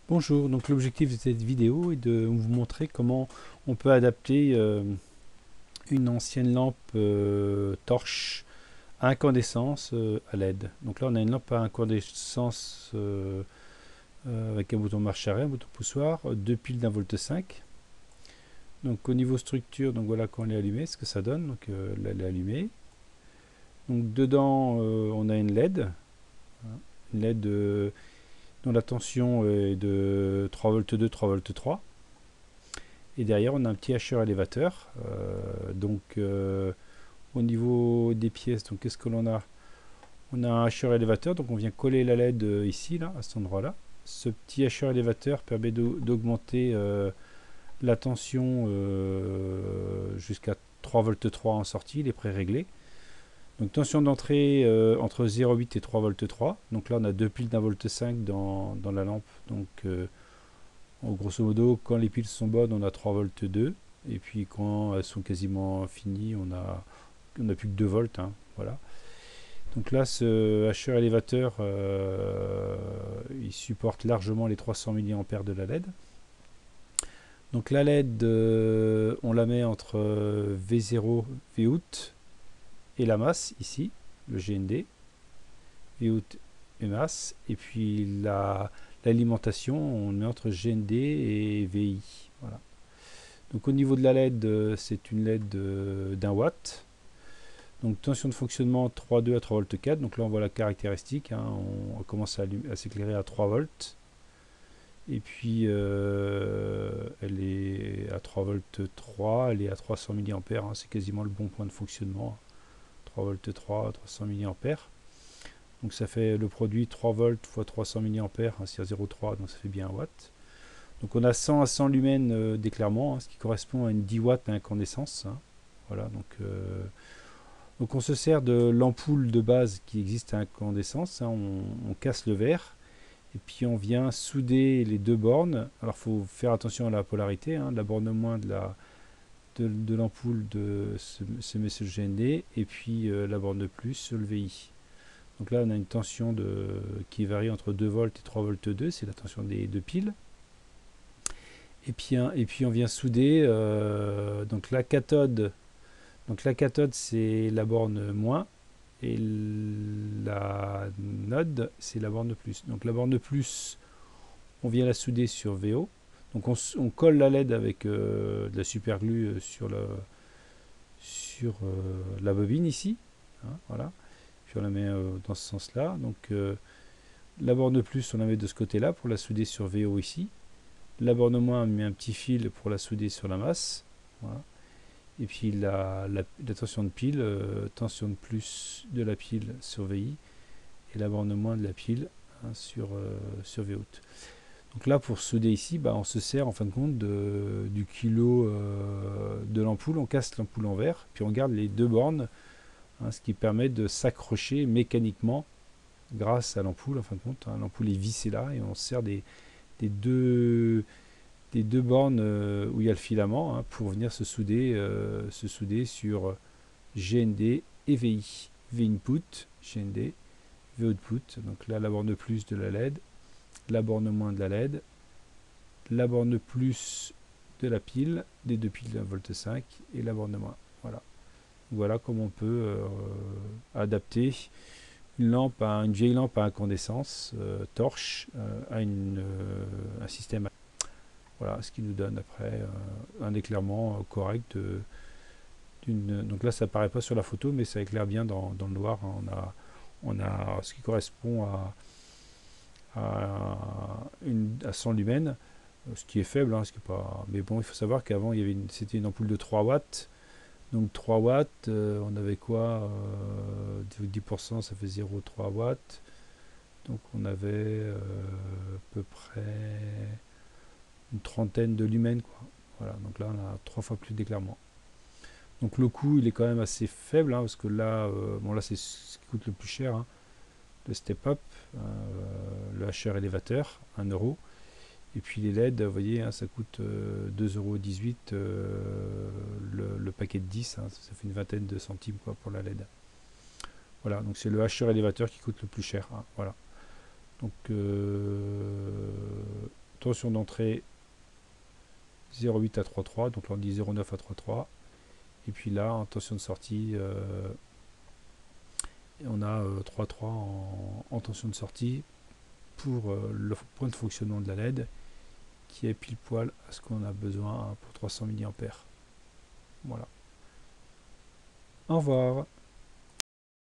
Bonjour, donc l'objectif de cette vidéo est de vous montrer comment on peut adapter une ancienne lampe torche à incandescence à LED. Donc là on a une lampe à incandescence avec un bouton marche arrêt, un bouton poussoir, deux piles d'un volt 5. Donc au niveau structure, donc voilà quand elle est allumée, ce que ça donne. Donc là elle est allumée. Donc dedans on a une LED, une LED dont la tension est de 3 volts 2, 3 volts 3. Et derrière, on a un petit hacheur élévateur. Au niveau des pièces, donc qu'est-ce que l'on a? On a un hacheur élévateur, donc on vient coller la LED ici, là, à cet endroit-là. Ce petit hacheur élévateur permet d'augmenter la tension jusqu'à 3 volts 3 en sortie, il est pré-réglé. Donc tension d'entrée entre 0,8 et 3 volts 3. Donc là, on a deux piles d'un volt 5 dans la lampe. Donc grosso modo, quand les piles sont bonnes, on a 3 volts 2. Et puis quand elles sont quasiment finies, on a plus que 2 volts. Hein, voilà. Donc là, ce hacheur élévateur, il supporte largement les 300 mA de la LED. Donc la LED, on la met entre V0, Vout et la masse, ici, le GND. Vout et masse. Et puis l'alimentation, on met entre GND et VI. Voilà. Donc au niveau de la LED, c'est une LED d'1 watt. Donc tension de fonctionnement 3,2 à 3 volts 4. Donc là on voit la caractéristique. Hein, on commence à s'éclairer à 3 volts. Et puis elle est à 3 volts 3. Elle est à 300 mA. Hein, c'est quasiment le bon point de fonctionnement. 3 volts 3, 300 mA. Donc ça fait le produit 3 volts x 300 mA, hein, c'est à 0,3, donc ça fait bien 1 watt. Donc on a 100 à 100 lumens d'éclairement, hein, ce qui correspond à une 10 watts d'incandescence. Hein. Voilà, donc on se sert de l'ampoule de base qui existe à incandescence, hein, on casse le verre, et puis on vient souder les deux bornes. Alors il faut faire attention à la polarité, hein, la borne moins de l'ampoule se met sur le GND, et puis la borne de plus sur le VI. Donc là, on a une tension qui varie entre 2 volts et 3 volts 2, c'est la tension des deux piles. Et puis on vient souder donc la cathode. Donc la cathode, c'est la borne moins, et la node, c'est la borne plus. Donc la borne plus, on vient la souder sur VO. Donc on colle la LED avec de la super glue sur la bobine ici. Hein, voilà. Puis on la met dans ce sens-là. Donc la borne plus, on la met de ce côté-là pour la souder sur VO ici. La borne moins, on met un petit fil pour la souder sur la masse. Voilà. Et puis la tension de pile, tension de plus de la pile sur VI et la borne moins de la pile, hein, sur Vout. Donc là, pour souder ici, bah, on se sert en fin de compte du kilo de l'ampoule. On casse l'ampoule en verre, puis on garde les deux bornes, hein, ce qui permet de s'accrocher mécaniquement grâce à l'ampoule. En fin de compte, hein, l'ampoule est vissée là et on se sert des deux bornes où il y a le filament, hein, pour venir se souder sur GND et VI. V-input, GND, V-output. Donc là, la borne plus de la LED, la borne moins de la LED, la borne plus de la pile, des deux piles d'un volt 5 et la borne moins. Voilà. Voilà comment on peut adapter une vieille lampe à incandescence torche à un système. Voilà, ce qui nous donne après un éclairement correct. Donc là, ça apparaît pas sur la photo, mais ça éclaire bien dans le noir. Hein. On a ce qui correspond à 100 lumens, ce qui est faible. Hein, ce qui est pas... Mais bon, il faut savoir qu'avant, c'était une ampoule de 3 watts. Donc 3 watts, on avait quoi 10%, ça fait 0,3 watts. Donc on avait à peu près une trentaine de lumens, quoi. Voilà, donc là on a 3 fois plus d'éclairement. Donc le coût il est quand même assez faible, hein, parce que là, bon là c'est ce qui coûte le plus cher, hein, le step up, le hacheur élévateur, 1 euro. Et puis les LED, vous voyez, hein, ça coûte 2,18 €, le paquet de 10, hein, ça fait une vingtaine de centimes, quoi, pour la LED. Voilà, donc c'est le hacheur élévateur qui coûte le plus cher. Hein, voilà. Donc tension d'entrée 0,8 à 3,3, donc là on dit 0,9 à 3,3. Et puis là, en tension de sortie, on a 3,3 en tension de sortie pour le point de fonctionnement de la LED, qui est pile poil à ce qu'on a besoin pour 300 mA. Voilà. Au revoir.